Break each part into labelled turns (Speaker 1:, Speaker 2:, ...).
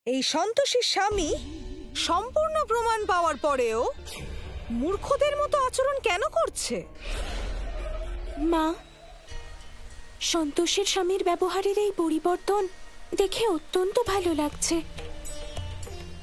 Speaker 1: এই সন্তোষীর স্বামী সম্পূর্ণ প্রমাণ পাওয়ার পরেও মূর্খদের মতো আচরণ কেন করছে?
Speaker 2: মা, সন্তোষের স্বামীর ব্যবহারের এই পরিবর্তন দেখে অত্যন্ত ভালো লাগছে,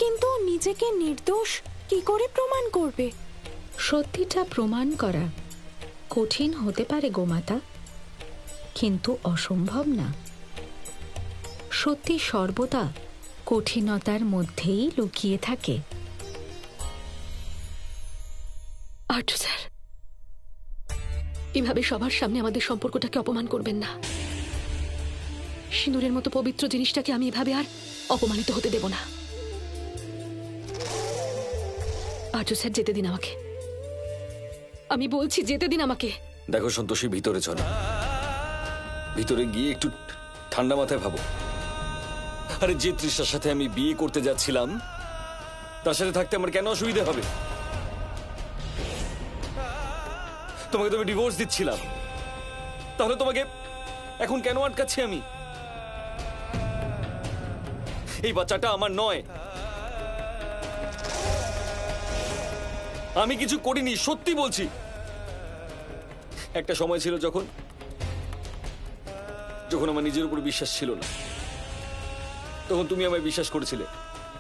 Speaker 2: কিন্তু নিজেকে নির্দোষ কি করে প্রমাণ করবে?
Speaker 3: সত্যিটা প্রমাণ করা কঠিন হতে পারে গোমাতা, কিন্তু অসম্ভব না। সত্যি সর্বদা কঠিনতার মধ্যেই লুকিয়ে থাকে।
Speaker 4: আর্য স্যার, এভাবে সবার সামনে আমাদের সম্পর্কটাকে অপমান করবেন না। সিঁদুরের মতো পবিত্র জিনিসটাকে আমি এভাবে আর অপমানিত হতে দেব না। আর্য স্যার, যেতে দিন আমাকে। আমি বলছি যেতে দিন আমাকে।
Speaker 5: দেখো সন্তোষী, ভিতরে চলো। ভিতরে গিয়ে একটু ঠান্ডা মাথায় ভাবো। আরে যে তৃষার সাথে আমি বিয়ে করতে যাচ্ছিলাম তার সাথে থাকতে আমার কেন অসুবিধা হবে? তোমাকে তো আমি ডিভোর্স দিচ্ছিলাম, তাহলে তোমাকে এখন কেন আটকাচ্ছি আমি? এই বাচ্চাটা আমার নয়। আমি কিছু করিনি, সত্যি বলছি। একটা সময় ছিল যখন আমার নিজের উপর বিশ্বাস ছিল না, তখন তুমি আমায় বিশ্বাস করেছিলে,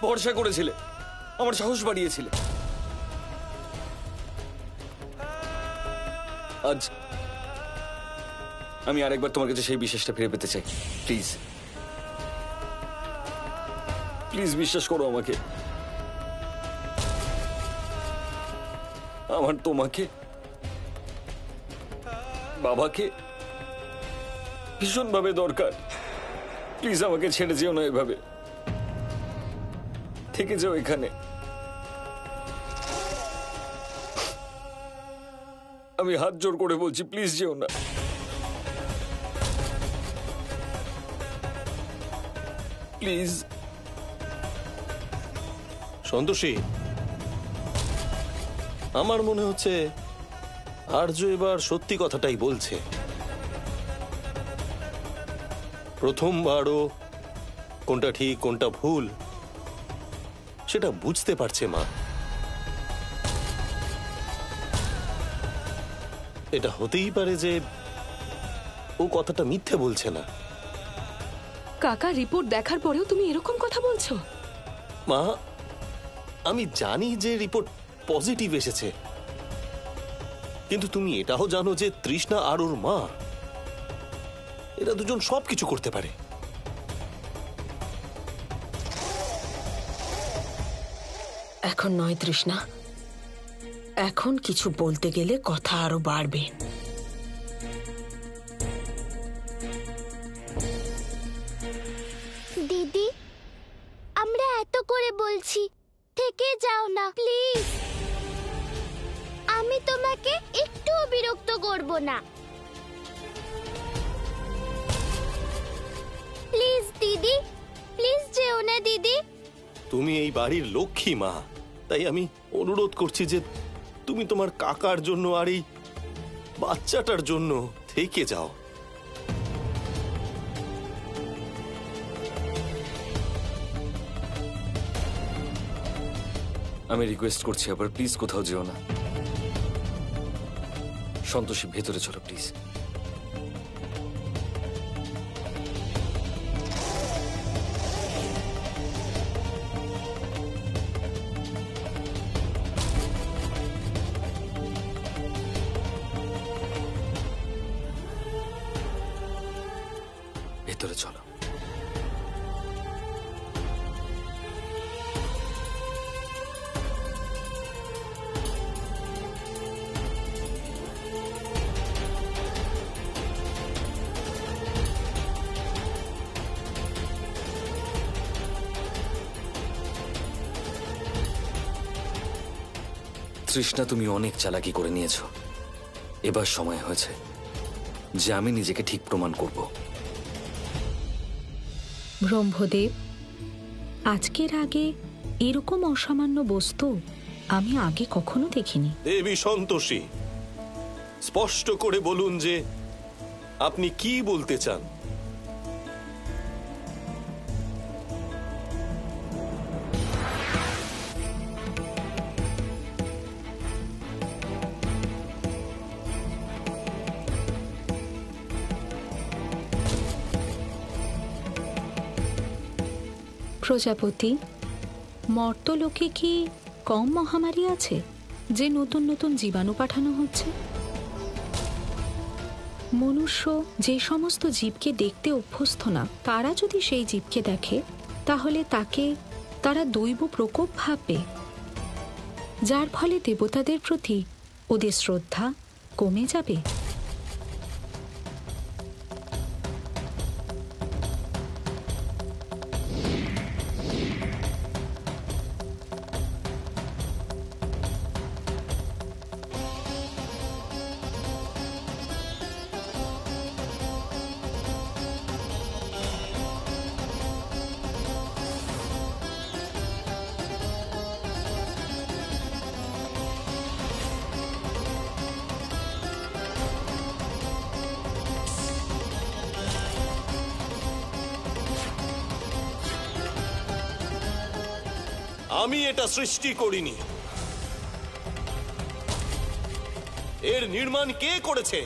Speaker 5: ভরসা করেছিলে, আমার সাহস বাড়িয়েছিলে। আজ আমি আরেকবার তোমার কাছে সেই বিশ্বাসটা ফিরে পেতে চাই। প্লিজ প্লিজ বিশ্বাস করো আমাকে। আমার তোমাকে, বাবাকে ভীষণভাবে দরকার। প্লিজ আমাকে ছেড়ে যেও না এভাবে, থেকে যাও এখানে। আমি হাত জোর করে বলছি, প্লিজ যেও না। প্লিজ।
Speaker 6: সন্তোষী, আমার মনে হচ্ছে আর্য এবার সত্যি কথাটাই বলছে। প্রথমবারও কোনটা ঠিক কোনটা ভুল সেটা বুঝতে পারছে মা। এটা হতেই পারে যে ও কথাটা মিথ্যে বলছে না।
Speaker 4: কাকা, রিপোর্ট দেখার পরেও তুমি এরকম কথা বলছো?
Speaker 6: মা, আমি জানি যে রিপোর্ট পজিটিভ এসেছে, কিন্তু তুমি এটাও জানো যে তৃষ্ণা আর ওর মা, এরা দুজন সবকিছু করতে পারে।
Speaker 7: এখন নয় তৃষ্ণা, এখন কিছু বলতে গেলে কথা আরো বাড়বে।
Speaker 8: দিদি, আমরা এত করে বলছি, থেকে যাও না প্লিজ। আমি তোমাকে একটুও বিরক্ত করব না। প্লিজ দিদি, প্লিজ যেও না দিদি।
Speaker 6: তুমি এই বাড়ির লক্ষ্মী মা, তাই আমি অনুরোধ করছি যে তুমি তোমার কাকার জন্য আর এই বাচ্চাটার জন্য থেকে যাও।
Speaker 5: আমি রিকোয়েস্ট করছি আবার, প্লিজ কোথাও যেও না। সন্তোষী, ভেতরে চলো প্লিজ। ভেতরে চলো। তৃষ্ণা, তুমি অনেক চালাকি করে নিয়েছো। এবার সময় হয়েছে যে আমি নিজেকে ঠিক প্রমাণ করব।
Speaker 3: ব্রহ্মদেব, আজকের আগে এরকম অসামান্য বস্তু আমি আগে কখনো দেখিনি।
Speaker 6: দেবী সন্তোষী, স্পষ্ট করে বলুন যে আপনি কি বলতে চান।
Speaker 3: প্রজাপতি, মর্তলোকে কি কম মহামারী আছে যে নতুন নতুন জীবাণু পাঠানো হচ্ছে? মনুষ্য যে সমস্ত জীবকে দেখতে অভ্যস্ত না, তারা যদি সেই জীবকে দেখে তাহলে তাকে তারা দৈব প্রকোপ ভাববে, যার ফলে দেবতাদের প্রতি ওদের শ্রদ্ধা কমে যাবে।
Speaker 6: আমি এটা সৃষ্টি করিনি। এর নির্মাণ কে করেছে?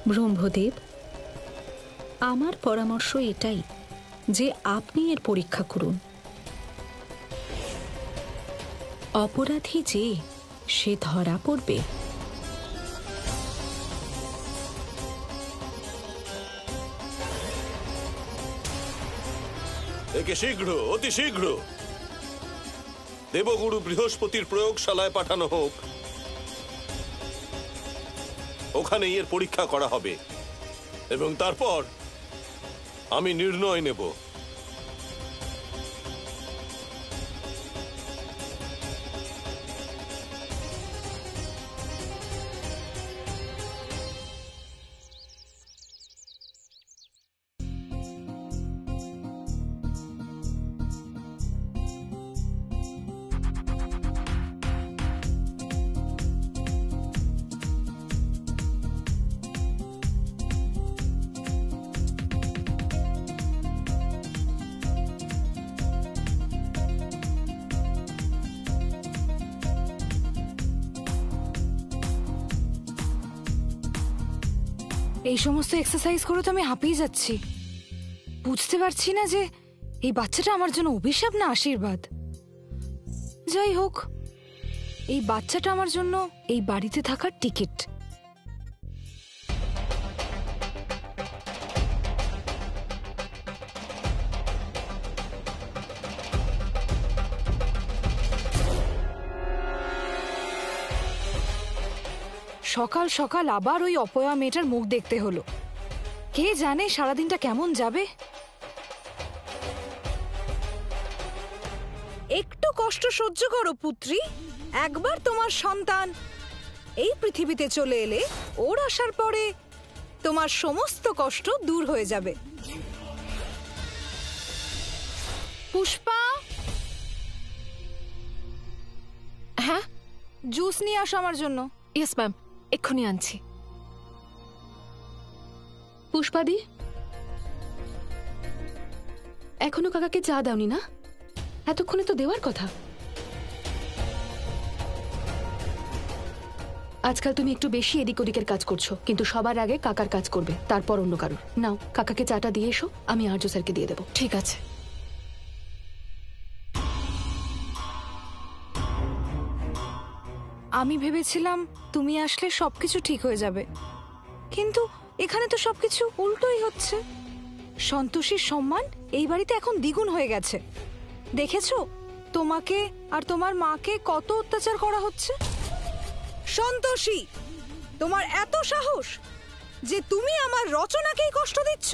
Speaker 3: ব্রহ্মদেব, আমার পরামর্শ এটাই যে আপনি এর পরীক্ষা করুন। অপরাধী যে সে ধরা পড়বে।
Speaker 6: একে শীঘ্র, অতি শীঘ্র দেবগুরু বৃহস্পতির প্রয়োগশালায় পাঠানো হোক। ওখানে এর পরীক্ষা করা হবে এবং তারপর আমি নির্ণয় নেব।
Speaker 1: এই সমস্ত এক্সারসাইজ করে তো আমি হাঁপিয়ে যাচ্ছি। বুঝতে পারছি না যে এই বাচ্চাটা আমার জন্য অভিশাপ না আশীর্বাদ। যাই হোক, এই বাচ্চাটা আমার জন্য এই বাড়িতে থাকার টিকিট। সকাল সকাল আবার ওই অপয়া মেয়েটার মুখ দেখতে হলো। কে জানে সারাদিনটা কেমন যাবে। একটু কষ্ট সহ্য করো পুত্রী। একবার তোমার সন্তান এই পৃথিবীতে চলে এলে ওর আসার পরে তোমার সমস্ত কষ্ট দূর হয়ে যাবে। পুষ্পা,
Speaker 4: হ্যাঁ,
Speaker 1: জুস নিয়ে আসো আমার জন্য।
Speaker 4: ইয়েস ম্যাম, এক্ষুনি আনছি। পুষ্পাদি, এখনো কাকাকে চা দাওনি না? এতক্ষণে তো দেওয়ার কথা। আজকাল তুমি একটু বেশি এদিক ওদিকের কাজ করছো, কিন্তু সবার আগে কাকার কাজ করবে, তারপর অন্য কারোর। নাও, কাকাকে চাটা দিয়ে এসো, আমি আর্য স্যারকে দিয়ে দেবো। ঠিক আছে।
Speaker 1: আমি ভেবেছিলাম তুমি আসলে সবকিছু ঠিক হয়ে যাবে, কিন্তু এখানে তো সবকিছু উল্টোই হচ্ছে। সন্তোষীর সম্মান এই বাড়িতে এখন দ্বিগুণ হয়ে গেছে। দেখেছো তোমাকে আর তোমার মাকে কত অত্যাচার করা হচ্ছে। সন্তোষী, তোমার এত সাহস যে তুমি আমার রচনাকেই কষ্ট দিচ্ছ।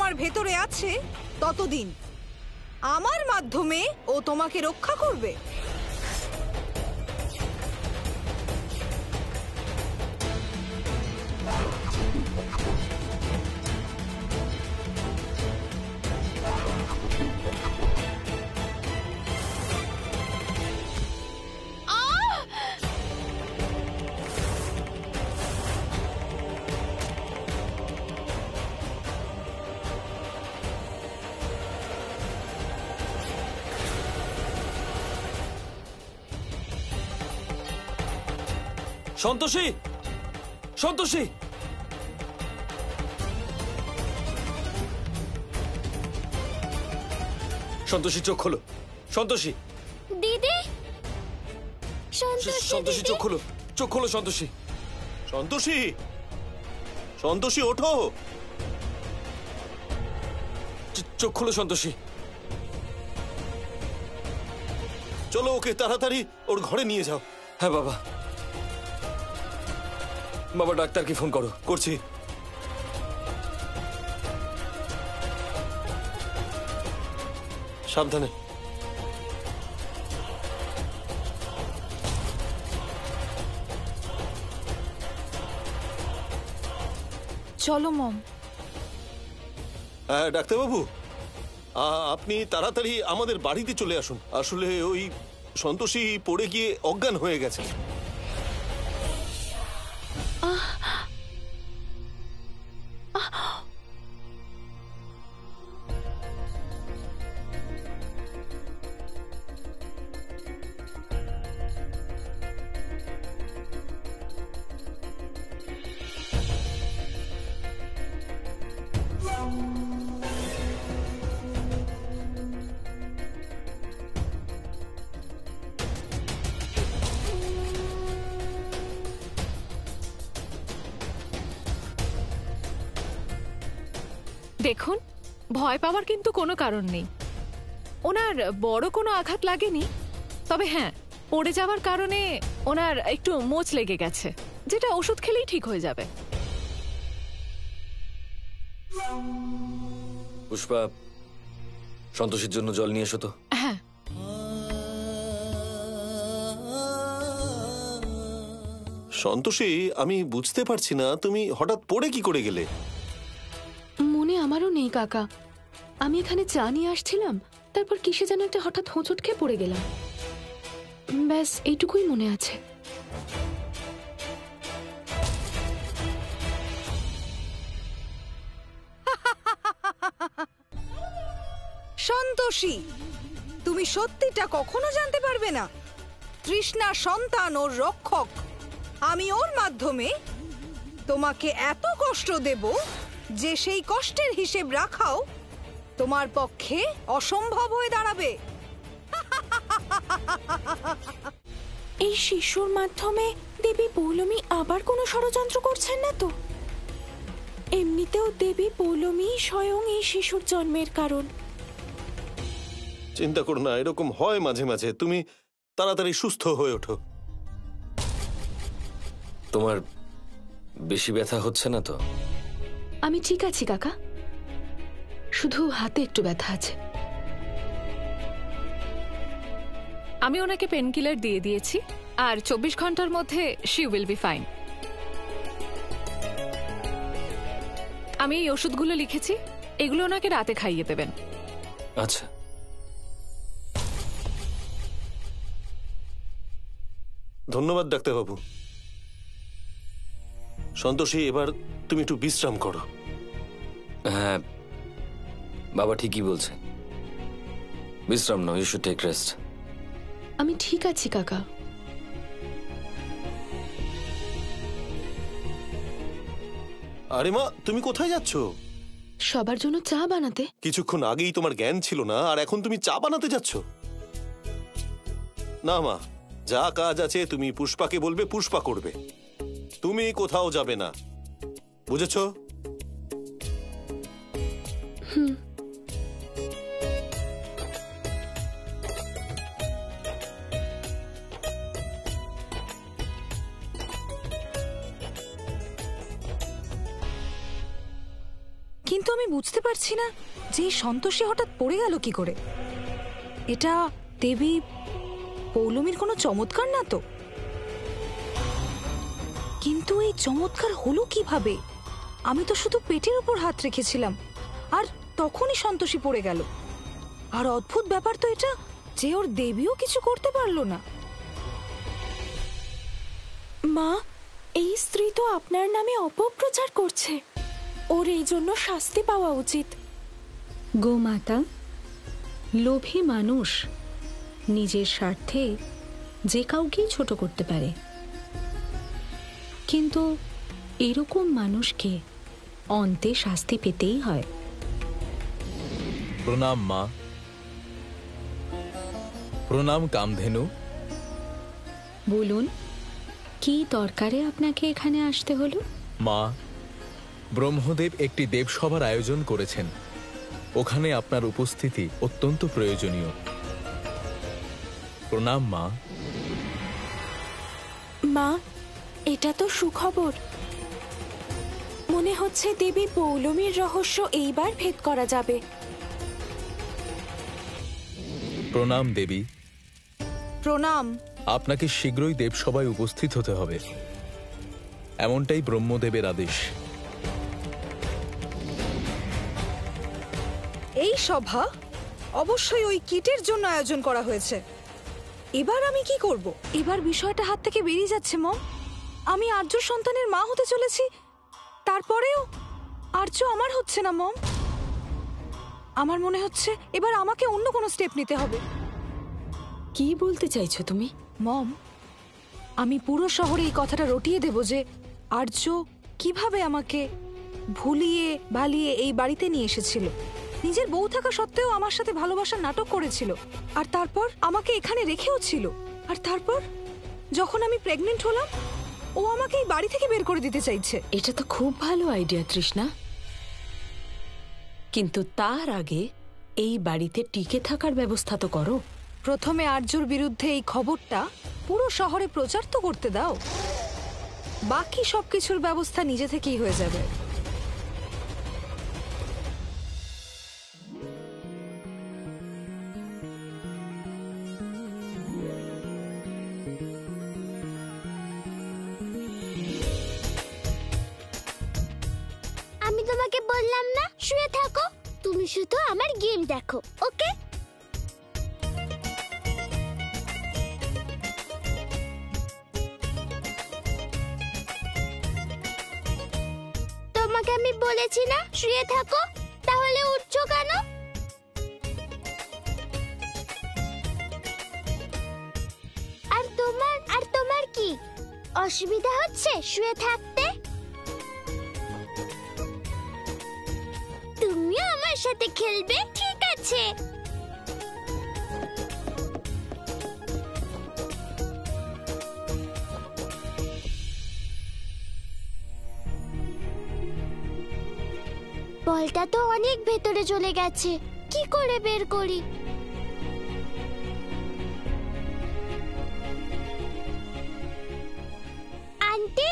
Speaker 1: তোমার ভেতরে আছে ততদিন আমার মাধ্যমে ও তোমাকে রক্ষা করবে।
Speaker 5: সন্তোষী, সন্তোষী, সন্তোষী চোখ খোলো। সন্তোষী,
Speaker 8: দিদি,
Speaker 5: সন্তোষী চোখ খোলো, চোখ খোলো সন্তোষী।
Speaker 6: সন্তোষী, সন্তোষী ওঠো।
Speaker 5: চোখ খোলো সন্তোষী।
Speaker 6: চলো ওকে তাড়াতাড়ি ওর ঘরে নিয়ে যাও।
Speaker 5: হ্যাঁ বাবা, বাবা ডাক্তারকে ফোন করো।
Speaker 6: করছি। সাবধানে।
Speaker 1: চলো মম।
Speaker 6: হ্যাঁ ডাক্তারবাবু, আপনি তাড়াতাড়ি আমাদের বাড়িতে চলে আসুন। আসলে ওই সন্তোষী পড়ে গিয়ে অজ্ঞান হয়ে গেছে।
Speaker 9: দেখুন, ভয় পাওয়ার কিন্তু কোনো কারণ নেই। ওনার বড় কোনো আঘাত লাগেনি, তবে হ্যাঁ, পড়ে যাওয়ার কারণে ওনার একটু মোচ লেগে গেছে, যেটা ওষুধ খেলেই ঠিক হয়ে যাবে।
Speaker 5: পুষ্পা, সন্তোষীর জন্য জল নিয়ে এসো তো।
Speaker 9: হ্যাঁ।
Speaker 6: সন্তোষী, আমি বুঝতে পারছি না তুমি হঠাৎ পড়ে কি করে গেলে।
Speaker 4: মনে আমারও নেই কাকা। আমি এখানে চা নিয়ে আসছিলাম, তারপর কিসে যেন একটা হঠাৎ হোঁচট খেয়ে পড়ে গেলাম। ব্যাস এইটুকুই মনে আছে।
Speaker 1: সন্তোষী, তুমি সত্যিটা কখনো জানতে পারবে না। তৃষ্ণা সন্তান ওর রক্ষক। আমি ওর মাধ্যমে তোমাকে এত কষ্ট দেব যে সেই কষ্টের হিসেব রাখাও তোমার পক্ষে অসম্ভব হয়ে দাঁড়াবে।
Speaker 2: এই শিশুর মাধ্যমে দেবী পৌলমী আবার কোনো ষড়যন্ত্র করছেন না তো? এমনিতেও দেবী পৌলমী স্বয়ং এই শিশুর জন্মের কারণ।
Speaker 6: চিন্তা করো না, এরকম হয় মাঝে মাঝে। তুমি তাড়াতাড়ি সুস্থ হয়ে ওঠো।
Speaker 5: তোমার বেশি ব্যথা হচ্ছে না তো?
Speaker 4: আমি ঠিক আছি কাকা, শুধু হাতে একটু ব্যথা আছে।
Speaker 9: আমি ওনাকে পেনকিলার দিয়ে দিয়েছি, আর 24 ঘন্টার মধ্যে শি উইল বি ফাইন। আমি এই ওষুধগুলো লিখেছি, এগুলো ওনাকে রাতে খাইয়ে দেবেন।
Speaker 5: আচ্ছা।
Speaker 6: ধন্যবাদ ডাক্তারবাবু। সন্তোষী, এবার তুমি একটু বিশ্রাম করো।
Speaker 5: হ্যাঁ, বাবা ঠিকই বলছে। বিশ্রাম নাও, ইউ শুড টেক রেস্ট।
Speaker 4: আমি ঠিক আছি কাকা।
Speaker 6: আরে মা, তুমি কোথায় যাচ্ছ?
Speaker 4: সবার জন্য চা বানাতে।
Speaker 6: কিছুক্ষণ আগেই তোমার জ্ঞান ছিল না, আর এখন তুমি চা বানাতে যাচ্ছ? না মা, যা কাজ আছে তুমি পুষ্পাকে বলবে, পুষ্পা করবে। তুমি কোথাও যাবে না, বুঝেছো?
Speaker 1: কিন্তু আমি বুঝতে পারছি না যে এই সন্তোষী হঠাৎ পড়ে গেল কি করে। এটা দেবী পৌলমীর কোনো চমৎকার না তো? কিন্তু এই চমৎকার হলো কিভাবে? আমি তো শুধু পেটের উপর হাত রেখেছিলাম আর তখনই সন্তোষী পড়ে গেল। আর অদ্ভুত ব্যাপার তো এটা যে ওর দেবীও কিছু করতে পারলো না।
Speaker 2: মা, এই স্ত্রী তো আপনার নামে অপপ্রচার করছে। ওর এই জন্য শাস্তি পাওয়া উচিত।
Speaker 3: গোমাতা, লোভী মানুষ নিজের স্বার্থে যে কাউকেই ছোট করতে পারে, কিন্তু এরকম মানুষকে অন্তে শাস্তি পেতেই হয়।
Speaker 10: প্রণাম মা। প্রণাম কামধেনু।
Speaker 3: বলুন, কি দরকারে আপনাকে এখানে আসতে হলো?
Speaker 10: মা, ব্রহ্মদেব একটি দেবসভার আয়োজন করেছেন। ওখানে আপনার উপস্থিতি অত্যন্ত প্রয়োজনীয়। প্রণাম মা।
Speaker 2: মা, এটা তো সুখবর। মনে হচ্ছে দেবী পৌলমীর রহস্য এইবার ভেদ করা যাবে।
Speaker 10: প্রণাম দেবী।
Speaker 1: প্রণাম।
Speaker 10: আপনাকে শীঘ্রই দেবসভায় উপস্থিত হতে হবে, এমনটাই ব্রহ্মদেবের আদেশ।
Speaker 1: এই সভা অবশ্যই ওই কিটের জন্য আয়োজন করা হয়েছে। এবার আমি কি করব? এবার বিষয়টা হাত থেকে বেরিয়ে যাচ্ছে মম। আমি আর্য সন্তানের মা হতে চলেছি, তারপরেও আর্য আমার হচ্ছে না মম। আমার মনে হচ্ছে এবার আমাকে অন্য কোনো স্টেপ নিতে হবে।
Speaker 7: কি বলতে চাইছো তুমি?
Speaker 1: মম, আমি পুরো শহরে এই কথাটা রটিয়ে দেব যে আর্য কিভাবে আমাকে ভুলিয়ে ভালিয়ে এই বাড়িতে নিয়ে এসেছিল। নিজের বউ থাকা সত্ত্বেও আমার সাথে ভালোবাসার নাটক করেছিল, আর তারপর আমাকে এখানে রেখেও ছিল। আর তারপর যখন আমি প্রেগনেন্ট হলাম, ও আমাকে এই বাড়ি থেকে বের করে দিতে চাইছে।
Speaker 7: এটা তো খুব ভালো আইডিয়া তৃষ্ণা, কিন্তু তার আগে এই বাড়িতে টিকে থাকার ব্যবস্থা তো করো।
Speaker 1: প্রথমে আর্যর বিরুদ্ধে এই খবরটা পুরো শহরে প্রচার তো করতে দাও, বাকি সবকিছুর ব্যবস্থা নিজে থেকেই হয়ে যাবে।
Speaker 8: আমি তোমাকে বললাম না শুয়ে থাকো, তুমি শুধু আমার গেম দেখো, ওকে? তোমাকে আমি বলেছি না শুয়ে থাকো, তাহলে উঠছো কেন? আর তোমার কি অসুবিধা হচ্ছে শুয়ে থাকতে? তুমিও আমার সাথে খেলবে, ঠিক আছে? বলটা তো অনেক ভেতরে চলে গেছে, কি করে বের করি? আন্টি,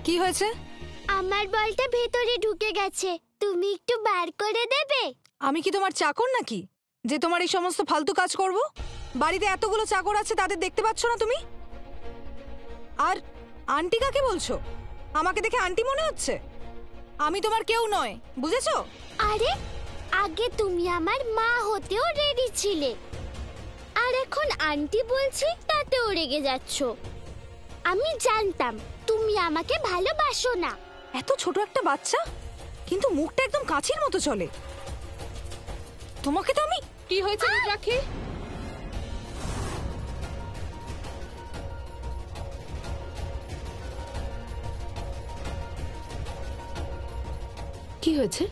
Speaker 1: কি হয়েছে?
Speaker 8: আমার বলটা ভেতরে ঢুকে গেছে, তুমি একটু বার করে দেবে?
Speaker 1: আমি কি তোমার চাকর নাকি যে তোমার এই সমস্ত ফালতু কাজ করব? বাড়িতে এতগুলো চাকর আছে, তাদের দেখতে পাচ্ছ না তুমি? আর আন্টি কাকে বলছো? আমাকে দেখে আন্টি মনে হচ্ছে? আমি তোমার কেউ নয়, বুঝেছো?
Speaker 8: আরে, আগে তুমি আমার মা হতেও রেডি ছিলে, আর এখন আন্টি বলছি তাতেও রেগে যাচ্ছ। আমি জানতাম তুমি আমাকে ভালোবাসো না।
Speaker 1: এত ছোট একটা বাচ্চা, কিন্তু মুখটা একদম কাঁচির মতো চলে। তোমাকে তো আমি...
Speaker 4: কি হয়েছে রাখি? কি হয়েছে?